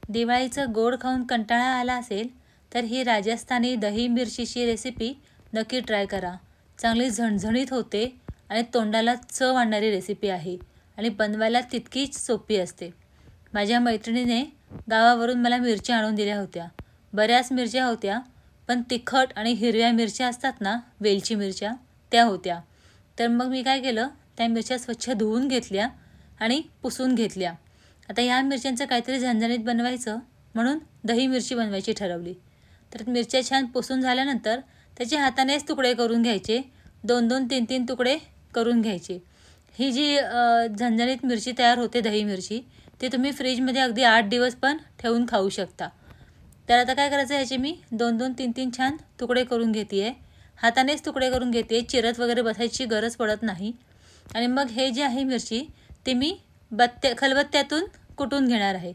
दिवाळीचं गोड खाऊन कंटाळा आला असेल तर ही राजस्थानी दही मिरचीची रेसिपी नक्की ट्राय करा। चांगली झणझणीत होते आणि तोंडाला चव आणणारी रेसिपी आहे आणि बनवायला तितकीच सोपी असते। माझ्या मैत्रिणीने गावावरून मला मिरच्या आणून दिल्या होत्या। बऱ्याच मिरच्या होत्या, पण तिखट आणि हिरव्या मिरच्या असतात ना, वेलची मिरच्या, त्या होत्या। तर मग मी काय केलं, त्या मिरच्या स्वच्छ धुवून घेतल्या आणि पुसून घेतल्या। आता ह्या मिरच्यांचं काहीतरी झणझणीत बनवायचं म्हणून दही मिरची बनवायची ठरवली। तर मिरच्या छान पुसून झाल्यानंतर त्याचे हातानेच तुकडे करून घ्यायचे, 2-2 3-3 तुकडे करून घ्यायचे। ही जी झणझणीत मिरची तयार होते दही मिरची, ती तुम्ही फ्रीजमध्ये अगदी 8 दिवस पण ठेवून खाऊ शकता। तर आता काय करायचं, ह्याचे मी 2-2 3-3 छान तुकडे करून घेते। हातानेच तुकडे करून घेते, चिरत वगैरे बसायची गरज पडत नाही। आणि मग हे जे आहे मिरची ती मी खलबत्त्यातून कुटून घेणार आहे।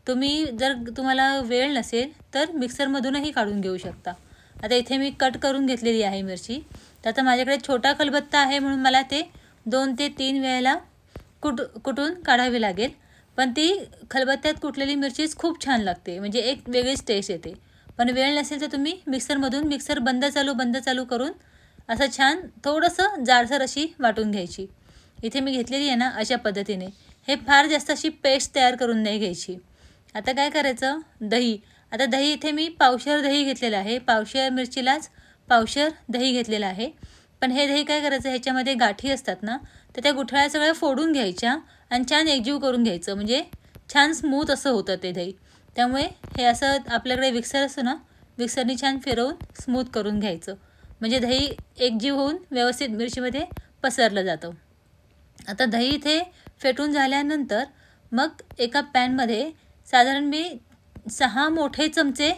तुम्हाला वेळ नसेल तर मिक्सरमधूनही काढून घेऊ शकता। आता इथे मी कट करून घेतलेली आहे मिरची। तर आता माझ्याकडे छोटा खलबत्ता आहे म्हणून मला ते 2 ते 3 वेळेला कुटून काढावी लागेल, पण ती खलबत्त्यात कुटलेली मिरचीच खूप छान लागते, म्हणजे एक वेगळीच टेस्ट येते। पण वेळ नसेल तर तुम्ही मिक्सरमधून मिक्सर बंद चालू करून असं छान थोडंसं जाडसर अशी वाटून घ्यायची। इथे मी घेतलेली आहे ना, अशा पद्धतीने। हे फार जास्त अशी पेस्ट तयार करून नाही घ्यायची। आता काय करायचं, दही। आता दही इथे मी पावशेर दही घेतलेलं आहे, पावशेर मिरचीलाच पावशेर दही घेतलेलं आहे। पण हे दही काय करायचं, ह्याच्यामध्ये गाठी असतात ना, तर त्या गुठळ्या सगळ्या फोडून घ्यायच्या आणि छान एकजीव करून घ्यायचं, म्हणजे छान स्मूथ असं होतं ते दही। त्यामुळे हे असं आपल्याकडे मिक्सर असतो ना, मिक्सरने छान फिरवून स्मूथ करून घ्यायचं, म्हणजे दही एकजीव होऊन व्यवस्थित मिरचीमध्ये पसरलं जातं। आता दही इथे फेटून झाल्यानंतर मग एका पॅनमध्ये साधारण मी 6 मोठे चमचे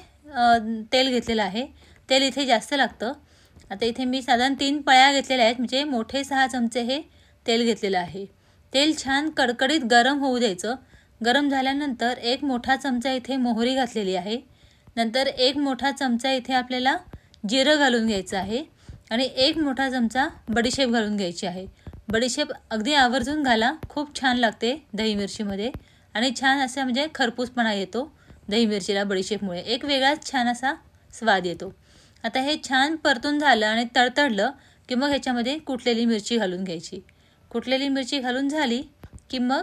तेल घेतलेलं आहे। तेल इथे जास्त लागतं। आता इथे मी साधारण 3 पळ्या घेतलेल्या आहेत, म्हणजे मोठे 6 चमचे हे तेल घेतलेलं आहे। तेल छान कडकडीत गरम होऊ द्यायचं। गरम झाल्यानंतर 1 मोठा चमचा इथे मोहरी घातलेली आहे। नंतर 1 मोठा चमचा इथे आपल्याला जिरं घालून घ्यायचं आहे आणि 1 मोठा चमचा बडीशेप घालून घ्यायची आहे। बडीशेप अगदी आवर्जून घाला, खूप छान लागते दही मिरचीमध्ये आणि छान असा म्हणजे खरपूसपणा येतो दही मिरचीला बडीशेपमुळे, एक वेगळाच छान असा स्वाद येतो। आता हे छान परतून झालं आणि तडतडलं की मग ह्याच्यामध्ये कुटलेली मिरची घालून घ्यायची। कुटलेली मिरची घालून झाली की मग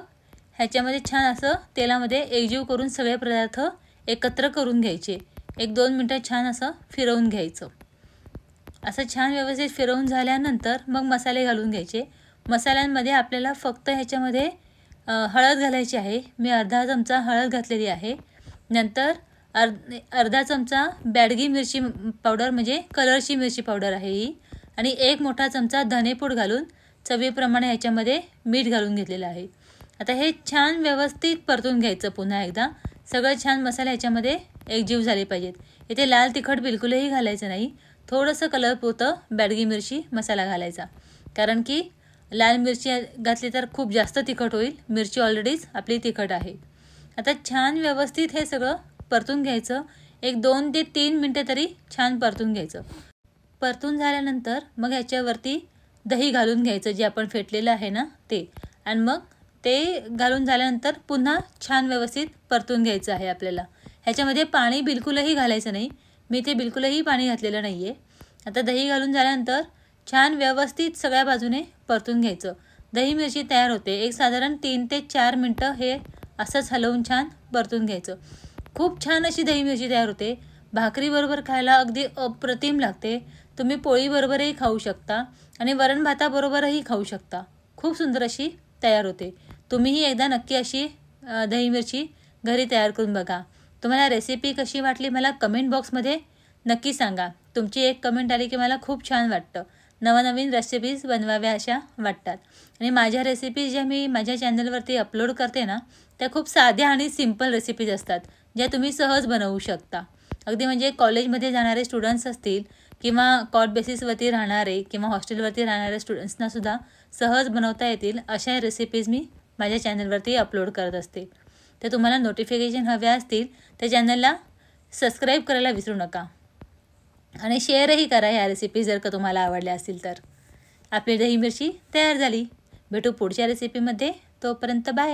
ह्याच्यामध्ये छान असं तेलामध्ये एकजीव करून सगळे पदार्थ एकत्र करून घ्यायचे। 1-2 मिनटं छान असं फिरवून घ्यायचं। असं छान व्यवस्थित फिरवून झाल्यानंतर मग मसाले घालून घ्यायचे। मसाल्यांमध्ये आपल्याला फक्त ह्याच्यामध्ये हळद घालायची आहे। मी अर्धा चमचा हळद घातलेली आहे। नंतर अर्धा चमचा बॅडगी मिरची पावडर, म्हणजे कलरची मिरची पावडर आहे ही, आणि 1 मोठा चमचा धनेपूड घालून चवीप्रमाणे ह्याच्यामध्ये मीठ घालून घेतलेलं आहे। आता हे छान व्यवस्थित परतून घ्यायचं पुन्हा एकदा। सगळं छान मसाले ह्याच्यामध्ये एकजीव झाले पाहिजेत। इथे लाल तिखट बिलकुलही घालायचं नाही, थोडंसं कलरपुरतं बॅडगी मिरची मसाला घालायचा, कारण की लाल मिरची घातली तर खूप जास्त तिखट होईल, मिरची ऑलरेडीच आपली तिखट आहे। आता छान व्यवस्थित हे सगळं परतून घ्यायचं, 1-2 ते 3 मिनटं तरी छान परतून घ्यायचं। परतून झाल्यानंतर मग ह्याच्यावरती दही घालून घ्यायचं, जे आपण फेटलेलं आहे ना ते, आणि मग ते घालून झाल्यानंतर पुन्हा छान व्यवस्थित परतून घ्यायचं आहे आपल्याला। ह्याच्यामध्ये पाणी बिलकुलही घालायचं नाही, मी ते बिलकुलही पाणी घातलेलं नाही आहे। आता दही घालून झाल्यानंतर छान व्यवस्थित सगळ्या बाजूने परतून घ्यायचं। दही मिरची तयार होते, एक साधारण 3 ते 4 मिनटं हे असंच हलवून छान परतून घ्यायचं। खूप छान अशी दही मिरची तयार होते, भाकरीबरोबर खायला अगदी अप्रतिम लागते। तुम्ही पोळीबरोबरही खाऊ शकता आणि वरण भाताबरोबरही खाऊ शकता, खूप सुंदर अशी तयार होते। तुम्हीही एकदा नक्की अशी दही मिरची घरी तयार करून बघा। तुम्हाला रेसिपी कशी वाटली मला कमेंट बॉक्समध्ये नक्की सांगा। तुमची एक कमेंट आली की मला खूप छान वाटतं, नवनवीन रेसिपीज बनवाव्या अशा वाटतात। आणि माझ्या रेसिपीज ज्या मी माझ्या चॅनलवरती अपलोड करते ना, त्या खूप साध्या आणि सिंपल रेसिपीज असतात, ज्या तुम्ही सहज बनवू शकता। अगदी म्हणजे कॉलेजमध्ये जाणारे स्टुडंट्स असतील किंवा कॉट बेसिसवरती राहणारे किंवा हॉस्टेलवरती राहणाऱ्या स्टुडंट्सनासुद्धा सहज बनवता येतील अशा रेसिपीज मी माझ्या चॅनलवरती अपलोड करत असते। तर तुम्हाला नोटिफिकेशन हवे असतील तर चॅनलला सबस्क्राईब करायला विसरू नका आणि शेअरही करा ह्या रेसिपी जर का तुम्हाला आवडल्या असतील तर। आपली दही मिरची तयार झाली। भेटू पुढच्या रेसिपीमध्ये, तोपर्यंत बाय।